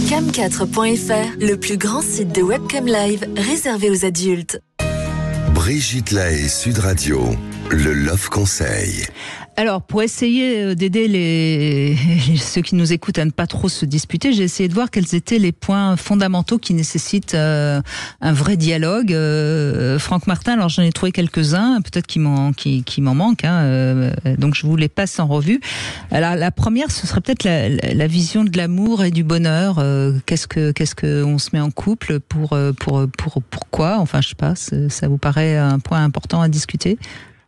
Cam4.fr, le plus grand site de webcam live réservé aux adultes. Brigitte Lahaie, Sud Radio, le Love Conseil. Alors, pour essayer d'aider ceux qui nous écoutent à ne pas trop se disputer, j'ai essayé de voir quels étaient les points fondamentaux qui nécessitent un vrai dialogue. Franck Martin, alors j'en ai trouvé quelques-uns, peut-être qu'il m'en manque, donc je vous les passe en revue. Alors, la première, ce serait peut-être la vision de l'amour et du bonheur. Qu'est-ce que on se met en couple pourquoi? Enfin, je sais pas, ça vous paraît un point important à discuter?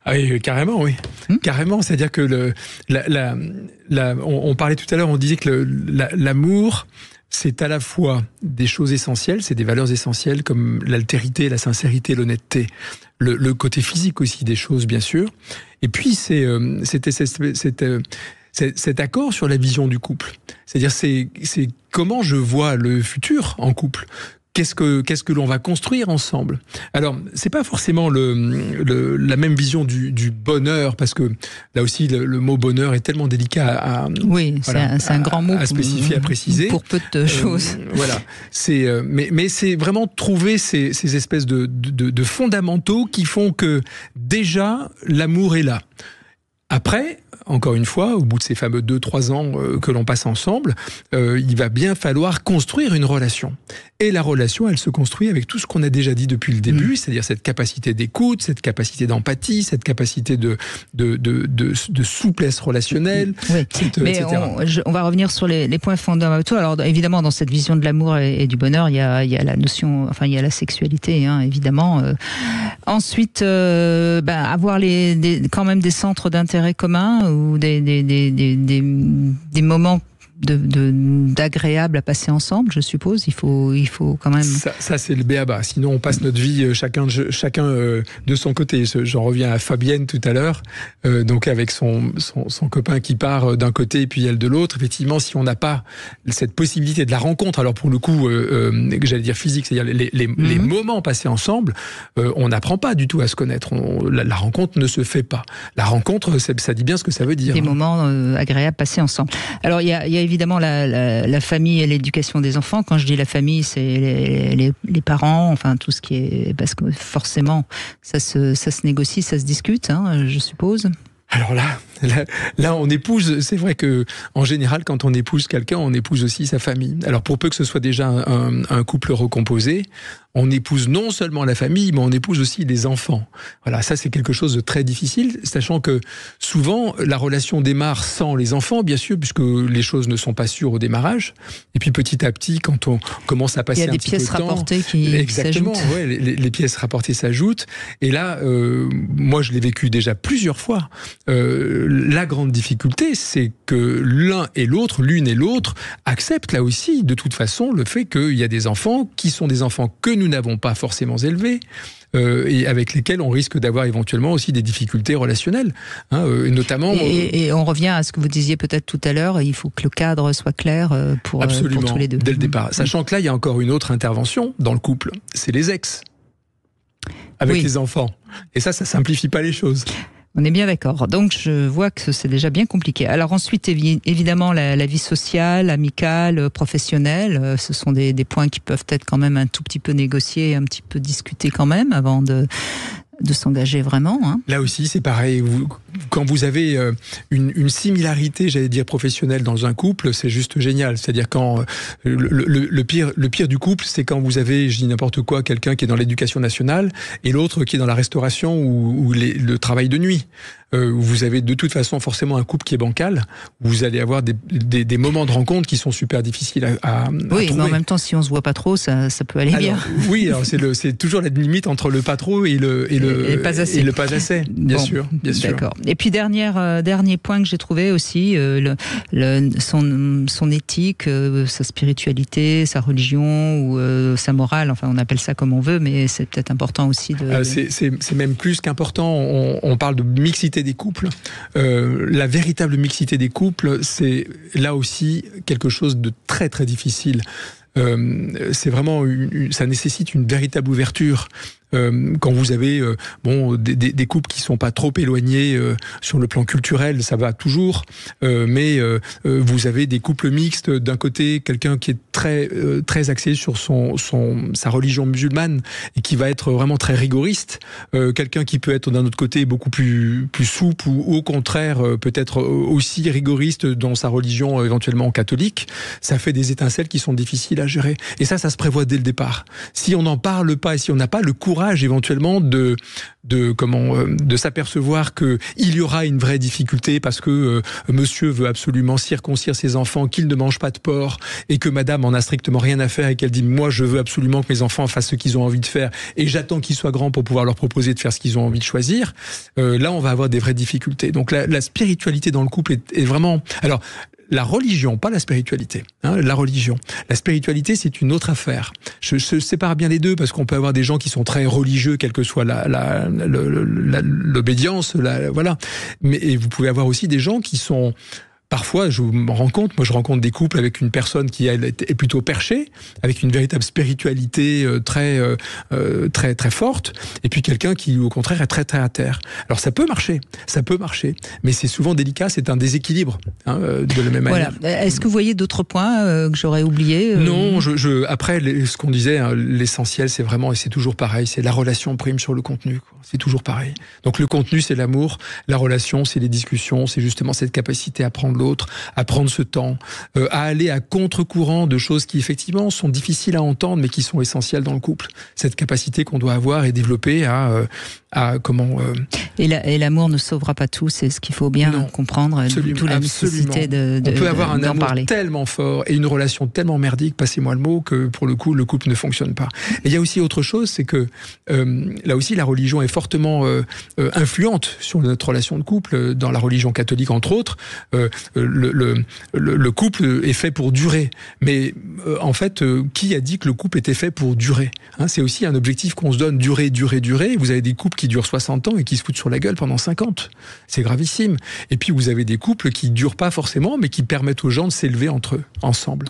Ah oui, carrément, oui. Carrément, c'est-à-dire que on parlait tout à l'heure, on disait que l'amour, c'est à la fois des choses essentielles, c'est des valeurs essentielles comme l'altérité, la sincérité, l'honnêteté, le côté physique aussi des choses, bien sûr. Et puis, cet accord sur la vision du couple. C'est-à-dire, c'est comment je vois le futur en couple. Qu'est-ce que l'on va construire ensemble? Alors, c'est pas forcément la même vision du bonheur, parce que là aussi, le mot bonheur est tellement délicat à c'est un grand mot à spécifier, à préciser. Pour peu de choses. Voilà. Mais c'est vraiment trouver ces espèces de fondamentaux qui font que déjà l'amour est là. Après, encore une fois, au bout de ces fameux 2-3 ans que l'on passe ensemble, il va bien falloir construire une relation. Et la relation, elle se construit avec tout ce qu'on a déjà dit depuis le début, c'est-à-dire cette capacité d'écoute, cette capacité d'empathie, cette capacité de souplesse relationnelle, oui. Mais etc. On va revenir sur les points fondamentaux. Alors évidemment, dans cette vision de l'amour et du bonheur, il y a la notion, enfin il y a la sexualité, évidemment. Ensuite, avoir quand même des centres d'intérêt communs ou des moments d'agréable à passer ensemble, je suppose. Il faut quand même... Ça c'est le b.a.-ba. Sinon, on passe notre vie chacun de son côté. J'en reviens à Fabienne tout à l'heure, donc avec son copain qui part d'un côté et puis elle de l'autre. Effectivement, si on n'a pas cette possibilité de la rencontre, alors pour le coup, j'allais dire physique, c'est-à-dire les moments passés ensemble, on n'apprend pas du tout à se connaître. La rencontre ne se fait pas. La rencontre, ça dit bien ce que ça veut dire. Des moments agréables passés ensemble. Alors, il y a évidemment la famille et l'éducation des enfants. Quand je dis la famille, c'est les parents, enfin tout ce qui est... Parce que forcément, ça se négocie, ça se discute, je suppose. Alors là, on épouse. C'est vrai que en général, quand on épouse quelqu'un, on épouse aussi sa famille. Alors pour peu que ce soit déjà un couple recomposé, on épouse non seulement la famille, mais on épouse aussi les enfants. Voilà, ça c'est quelque chose de très difficile, sachant que souvent la relation démarre sans les enfants, bien sûr, puisque les choses ne sont pas sûres au démarrage. Et puis petit à petit, quand on commence à passer un petit peu de temps, il y a des pièces rapportées qui s'ajoutent. Exactement, ouais, les pièces rapportées s'ajoutent. Et là, moi je l'ai vécu déjà plusieurs fois. La grande difficulté, c'est que l'une et l'autre acceptent là aussi, de toute façon, le fait qu'il y a des enfants qui sont des enfants que nous n'avons pas forcément élevés, et avec lesquels on risque d'avoir éventuellement aussi des difficultés relationnelles, notamment... Et on revient à ce que vous disiez peut-être tout à l'heure, il faut que le cadre soit clair pour tous les deux. Dès le départ. Sachant que là, il y a encore une autre intervention dans le couple, c'est les ex, avec les enfants. Et ça simplifie pas les choses. On est bien d'accord. Donc, je vois que c'est déjà bien compliqué. Alors ensuite, évidemment, la vie sociale, amicale, professionnelle, ce sont des points qui peuvent être quand même un tout petit peu négociés, un petit peu discutés quand même, avant de s'engager vraiment. Là aussi, c'est pareil. Quand vous avez une similarité, j'allais dire professionnelle dans un couple, c'est juste génial. C'est-à-dire quand le pire du couple, c'est quand vous avez, je dis n'importe quoi, quelqu'un qui est dans l'éducation nationale et l'autre qui est dans la restauration ou le travail de nuit. Vous avez de toute façon forcément un couple qui est bancal. Vous allez avoir des moments de rencontre qui sont super difficiles à trouver. Mais en même temps, si on se voit pas trop, ça peut aller bien. Oui, alors c'est toujours la limite entre le pas trop et le pas assez. Et le pas assez, bien sûr. D'accord. Et puis dernier point que j'ai trouvé aussi, son éthique, sa spiritualité, sa religion ou sa morale. Enfin, on appelle ça comme on veut, mais c'est peut-être important aussi de. C'est même plus qu'important. On parle de mixité des couples. La véritable mixité des couples, c'est là aussi quelque chose de très très difficile. c'est vraiment ça nécessite une véritable ouverture. Quand vous avez des couples qui sont pas trop éloignés sur le plan culturel, ça va toujours, mais vous avez des couples mixtes, d'un côté quelqu'un qui est très axé sur sa religion musulmane et qui va être vraiment très rigoriste, quelqu'un qui peut être d'un autre côté beaucoup plus souple ou au contraire peut-être aussi rigoriste dans sa religion éventuellement catholique. Ça fait des étincelles qui sont difficiles à gérer, et ça se prévoit dès le départ. Si on n'en parle pas et si on n'a pas le courage éventuellement de s'apercevoir que il y aura une vraie difficulté parce que monsieur veut absolument circoncire ses enfants, qu'il ne mange pas de porc, et que madame en a strictement rien à faire et qu'elle dit moi je veux absolument que mes enfants fassent ce qu'ils ont envie de faire et j'attends qu'ils soient grands pour pouvoir leur proposer de faire ce qu'ils ont envie de choisir, là on va avoir des vraies difficultés. Donc la spiritualité dans le couple est vraiment... Alors, la religion, pas la spiritualité. La religion. La spiritualité, c'est une autre affaire. Je sépare bien les deux parce qu'on peut avoir des gens qui sont très religieux, quelle que soit l'obédience, voilà. Et vous pouvez avoir aussi des gens qui sont... Parfois, je me rends compte, moi je rencontre des couples avec une personne qui elle, est plutôt perchée, avec une véritable spiritualité très forte, et puis quelqu'un qui au contraire est très très à terre. Alors ça peut marcher, mais c'est souvent délicat, c'est un déséquilibre de la même manière. Voilà. Est-ce que vous voyez d'autres points que j'aurais oubliés Non, après ce qu'on disait, l'essentiel c'est vraiment, et c'est toujours pareil, c'est la relation prime sur le contenu, quoi. C'est toujours pareil. Donc le contenu c'est l'amour, la relation c'est les discussions, c'est justement cette capacité à prendre l'autre, à prendre ce temps, à aller à contre-courant de choses qui effectivement sont difficiles à entendre mais qui sont essentielles dans le couple. Cette capacité qu'on doit avoir et développer Et l'amour ne sauvera pas tout, c'est ce qu'il faut bien comprendre, d'où la nécessité on peut avoir un amour parler. Tellement fort et une relation tellement merdique, passez-moi le mot, que pour le coup le couple ne fonctionne pas. Et il y a aussi autre chose, c'est que là aussi la religion est fortement influente sur notre relation de couple. Dans la religion catholique entre autres, le couple est fait pour durer. Mais en fait, qui a dit que le couple était fait pour durer ? C'est aussi un objectif qu'on se donne, durer. Vous avez des couples qui durent 60 ans et qui se foutent sur la gueule pendant 50. C'est gravissime. Et puis vous avez des couples qui durent pas forcément, mais qui permettent aux gens de s'élever entre eux, ensemble.